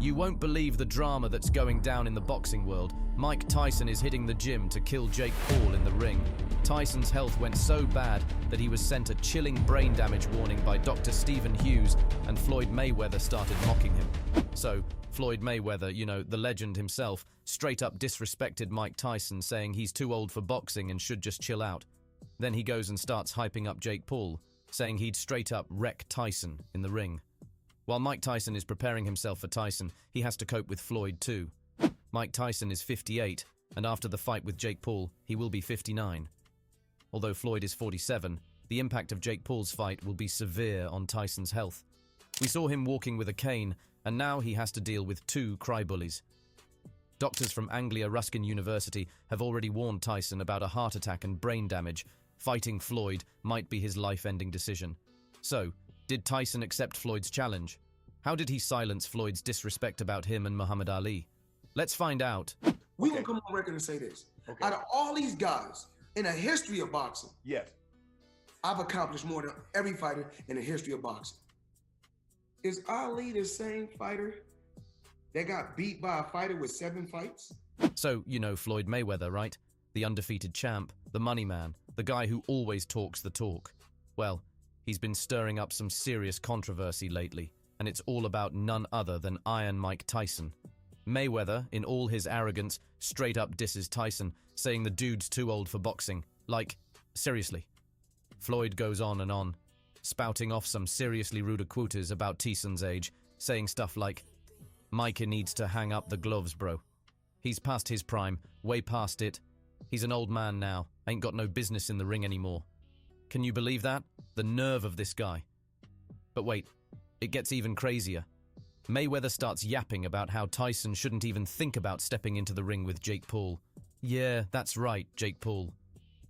You won't believe the drama that's going down in the boxing world. Mike Tyson is hitting the gym to kill Jake Paul in the ring. Tyson's health went so bad that he was sent a chilling brain damage warning by Dr. Stephen Hughes, and Floyd Mayweather started mocking him. So, Floyd Mayweather, you know, the legend himself, straight up disrespected Mike Tyson, saying he's too old for boxing and should just chill out. Then he goes and starts hyping up Jake Paul, saying he'd straight up wreck Tyson in the ring. While Mike Tyson is preparing himself for Tyson, he has to cope with Floyd too. Mike Tyson is 58, and after the fight with Jake Paul, he will be 59. Although Floyd is 47, the impact of Jake Paul's fight will be severe on Tyson's health. We saw him walking with a cane, and now he has to deal with 2 crybullies. Doctors from Anglia Ruskin University have already warned Tyson about a heart attack and brain damage. Fighting Floyd might be his life-ending decision. So, did Tyson accept Floyd's challenge? How did he silence Floyd's disrespect about him and Muhammad Ali? Let's find out. We will come on record and say this. Okay. Out of all these guys in the history of boxing, yes, I've accomplished more than every fighter in the history of boxing. Is Ali the same fighter that got beat by a fighter with 7 fights? So, you know Floyd Mayweather, right? The undefeated champ, the money man, the guy who always talks the talk. Well, he's been stirring up some serious controversy lately, and it's all about none other than Iron Mike Tyson. Mayweather, in all his arrogance, straight up disses Tyson, saying the dude's too old for boxing. Like, seriously. Floyd goes on and on, spouting off some seriously rude quotas about Tyson's age, saying stuff like, "Micah needs to hang up the gloves, bro. He's past his prime, way past it. He's an old man now, ain't got no business in the ring anymore." Can you believe that? The nerve of this guy. But wait, it gets even crazier. Mayweather starts yapping about how Tyson shouldn't even think about stepping into the ring with Jake Paul. Yeah, that's right, Jake Paul.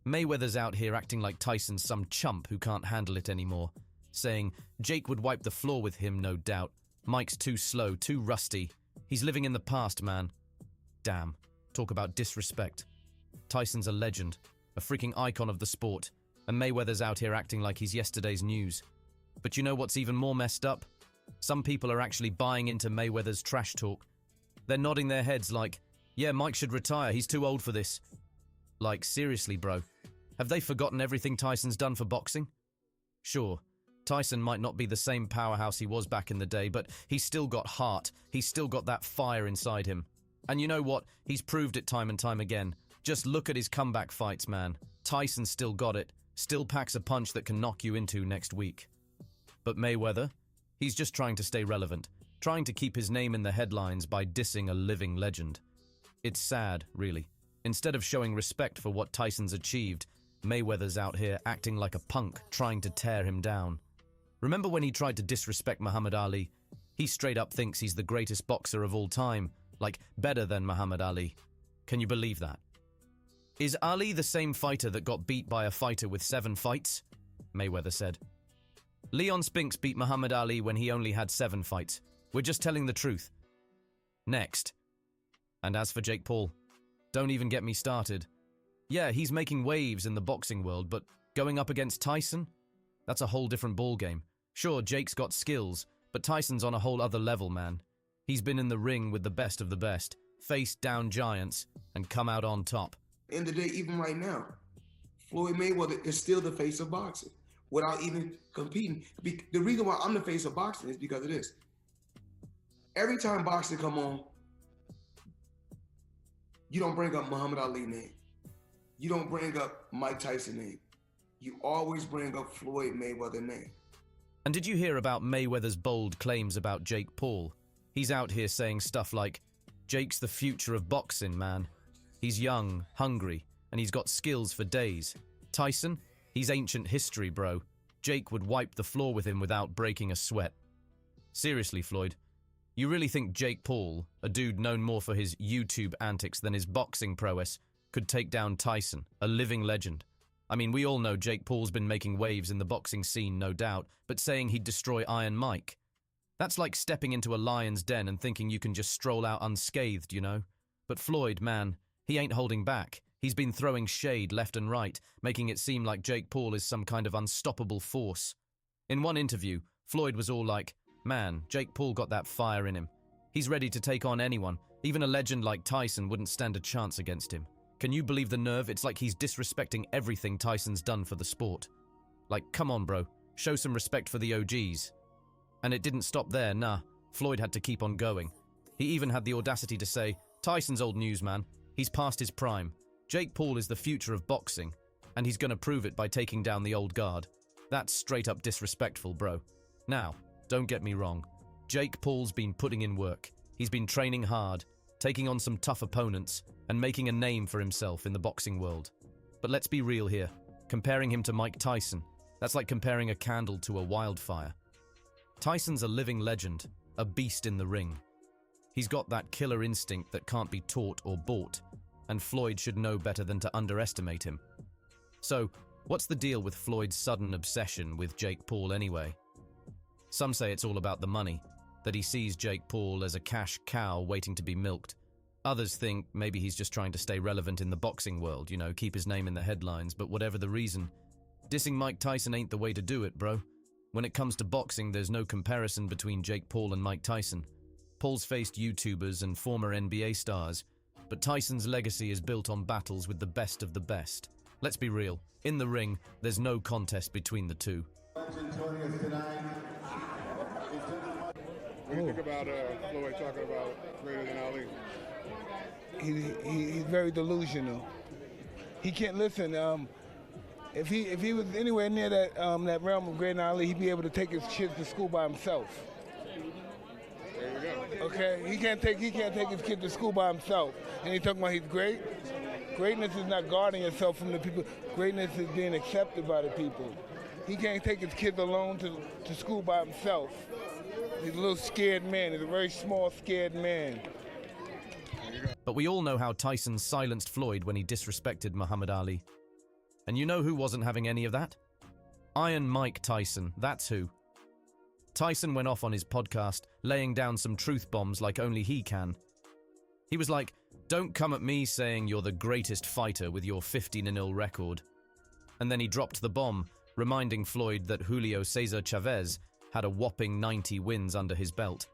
Mayweather's out here acting like Tyson's some chump who can't handle it anymore, saying Jake would wipe the floor with him, no doubt. Mike's too slow, too rusty. He's living in the past, man. Damn, talk about disrespect. Tyson's a legend, a freaking icon of the sport, and Mayweather's out here acting like he's yesterday's news. But you know what's even more messed up? Some people are actually buying into Mayweather's trash talk. They're nodding their heads like, yeah, Mike should retire, he's too old for this. Like, seriously, bro. Have they forgotten everything Tyson's done for boxing? Sure, Tyson might not be the same powerhouse he was back in the day, but he's still got heart. He's still got that fire inside him. And you know what? He's proved it time and time again. Just look at his comeback fights, man. Tyson still got it. Still packs a punch that can knock you into next week. But Mayweather? He's just trying to stay relevant, trying to keep his name in the headlines by dissing a living legend. It's sad, really. Instead of showing respect for what Tyson's achieved, Mayweather's out here acting like a punk, trying to tear him down. Remember when he tried to disrespect Muhammad Ali? He straight up thinks he's the greatest boxer of all time, like better than Muhammad Ali. Can you believe that? Is Ali the same fighter that got beat by a fighter with 7 fights? Mayweather said. Leon Spinks beat Muhammad Ali when he only had 7 fights. We're just telling the truth. Next. And as for Jake Paul, don't even get me started. Yeah, he's making waves in the boxing world, but going up against Tyson? That's a whole different ballgame. Sure, Jake's got skills, but Tyson's on a whole other level, man. He's been in the ring with the best of the best, faced down giants, and come out on top. End of the day, even right now, Floyd Mayweather is still the face of boxing without even competing. The reason why I'm the face of boxing is because of this. Every time boxing come on, you don't bring up Muhammad Ali name. You don't bring up Mike Tyson name. You always bring up Floyd Mayweather name. And did you hear about Mayweather's bold claims about Jake Paul? He's out here saying stuff like, Jake's the future of boxing, man. He's young, hungry, and he's got skills for days. Tyson? He's ancient history, bro. Jake would wipe the floor with him without breaking a sweat. Seriously, Floyd, you really think Jake Paul, a dude known more for his YouTube antics than his boxing prowess, could take down Tyson, a living legend? I mean, we all know Jake Paul's been making waves in the boxing scene, no doubt, but saying he'd destroy Iron Mike? That's like stepping into a lion's den and thinking you can just stroll out unscathed, you know? But Floyd, man, he ain't holding back. He's been throwing shade left and right, making it seem like Jake Paul is some kind of unstoppable force. In one interview, Floyd was all like, man, Jake Paul got that fire in him. He's ready to take on anyone. Even a legend like Tyson wouldn't stand a chance against him. Can you believe the nerve? It's like he's disrespecting everything Tyson's done for the sport. Like, come on, bro. Show some respect for the OGs. And it didn't stop there, nah. Floyd had to keep on going. He even had the audacity to say, Tyson's old news, man. He's past his prime. Jake Paul is the future of boxing, and he's gonna prove it by taking down the old guard. That's straight up disrespectful, bro. Now, don't get me wrong. Jake Paul's been putting in work. He's been training hard, taking on some tough opponents, and making a name for himself in the boxing world. But let's be real here. Comparing him to Mike Tyson, that's like comparing a candle to a wildfire. Tyson's a living legend, a beast in the ring. He's got that killer instinct that can't be taught or bought, and Floyd should know better than to underestimate him. So, what's the deal with Floyd's sudden obsession with Jake Paul anyway? Some say it's all about the money, that he sees Jake Paul as a cash cow waiting to be milked. Others think maybe he's just trying to stay relevant in the boxing world, keep his name in the headlines, but whatever the reason, dissing Mike Tyson ain't the way to do it, bro. When it comes to boxing, there's no comparison between Jake Paul and Mike Tyson. Paul's faced YouTubers and former NBA stars, but Tyson's legacy is built on battles with the best of the best. Let's be real, in the ring, there's no contest between the two. What do you think about Floyd talking about greater than Ali? He's very delusional. He can't listen. If he was anywhere near that realm of greater than Ali, he'd be able to take his kids to school by himself. There you go. Okay, he can't take his kid to school by himself. And he's talking about he's great. Greatness is not guarding yourself from the people. Greatness is being accepted by the people. He can't take his kids alone to school by himself. He's a little scared man. He's a very small, scared man. But we all know how Tyson silenced Floyd when he disrespected Muhammad Ali. And you know who wasn't having any of that? Iron Mike Tyson, that's who. Tyson went off on his podcast, laying down some truth bombs like only he can. He was like, don't come at me saying you're the greatest fighter with your 15-0 record. And then he dropped the bomb, reminding Floyd that Julio Cesar Chavez had a whopping 90 wins under his belt.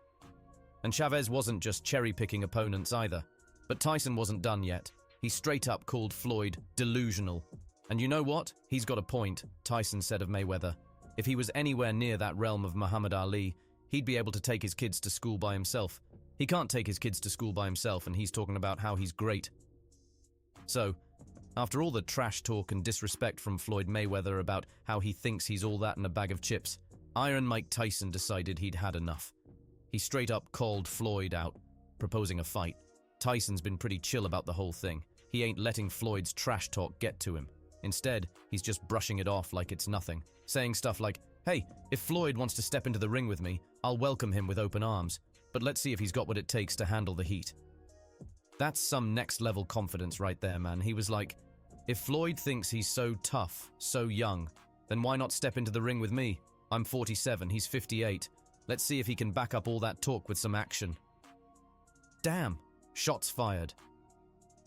And Chavez wasn't just cherry-picking opponents either. But Tyson wasn't done yet. He straight up called Floyd delusional. And you know what? He's got a point, Tyson said of Mayweather. If he was anywhere near that realm of Muhammad Ali, he'd be able to take his kids to school by himself. He can't take his kids to school by himself, and he's talking about how he's great. So, after all the trash talk and disrespect from Floyd Mayweather about how he thinks he's all that in a bag of chips, Iron Mike Tyson decided he'd had enough. He straight up called Floyd out, proposing a fight. Tyson's been pretty chill about the whole thing. He ain't letting Floyd's trash talk get to him. Instead, he's just brushing it off like it's nothing, saying stuff like, hey, if Floyd wants to step into the ring with me, I'll welcome him with open arms, but let's see if he's got what it takes to handle the heat. That's some next-level confidence right there, man. He was like, if Floyd thinks he's so tough, so young, then why not step into the ring with me? I'm 47, he's 58. Let's see if he can back up all that talk with some action. Damn, shots fired.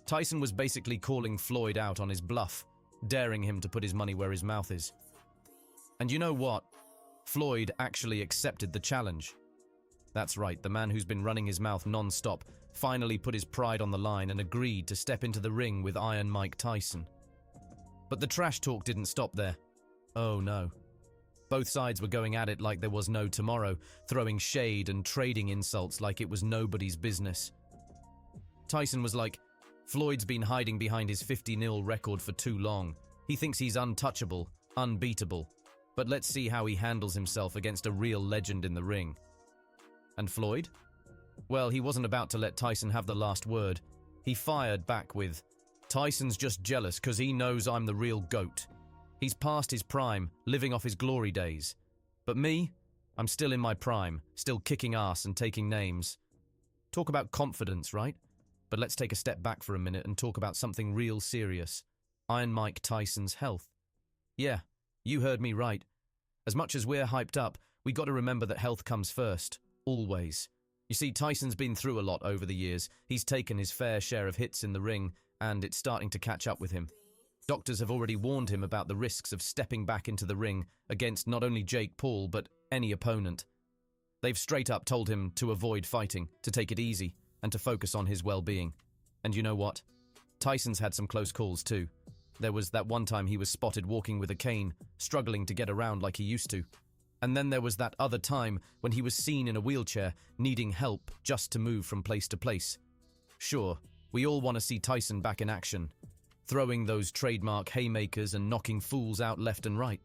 Tyson was basically calling Floyd out on his bluff, daring him to put his money where his mouth is. And you know what? Floyd actually accepted the challenge. That's right, the man who's been running his mouth non-stop finally put his pride on the line and agreed to step into the ring with Iron Mike Tyson. But the trash talk didn't stop there. Oh no. Both sides were going at it like there was no tomorrow, throwing shade and trading insults like it was nobody's business. Tyson was like, Floyd's been hiding behind his 50-0 record for too long. He thinks he's untouchable, unbeatable. But let's see how he handles himself against a real legend in the ring. And Floyd? Well, he wasn't about to let Tyson have the last word. He fired back with, Tyson's just jealous because he knows I'm the real GOAT. He's past his prime, living off his glory days. But me? I'm still in my prime, still kicking ass and taking names. Talk about confidence, right? But let's take a step back for a minute and talk about something real serious. Iron Mike Tyson's health. Yeah, you heard me right. As much as we're hyped up, we got to remember that health comes first. Always. You see, Tyson's been through a lot over the years. He's taken his fair share of hits in the ring, and it's starting to catch up with him. Doctors have already warned him about the risks of stepping back into the ring against not only Jake Paul, but any opponent. They've straight up told him to avoid fighting, to take it easy, and to focus on his well-being. And you know what? Tyson's had some close calls too. There was that one time he was spotted walking with a cane, struggling to get around like he used to. And then there was that other time when he was seen in a wheelchair, needing help just to move from place to place. Sure, we all want to see Tyson back in action, throwing those trademark haymakers and knocking fools out left and right.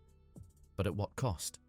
But at what cost?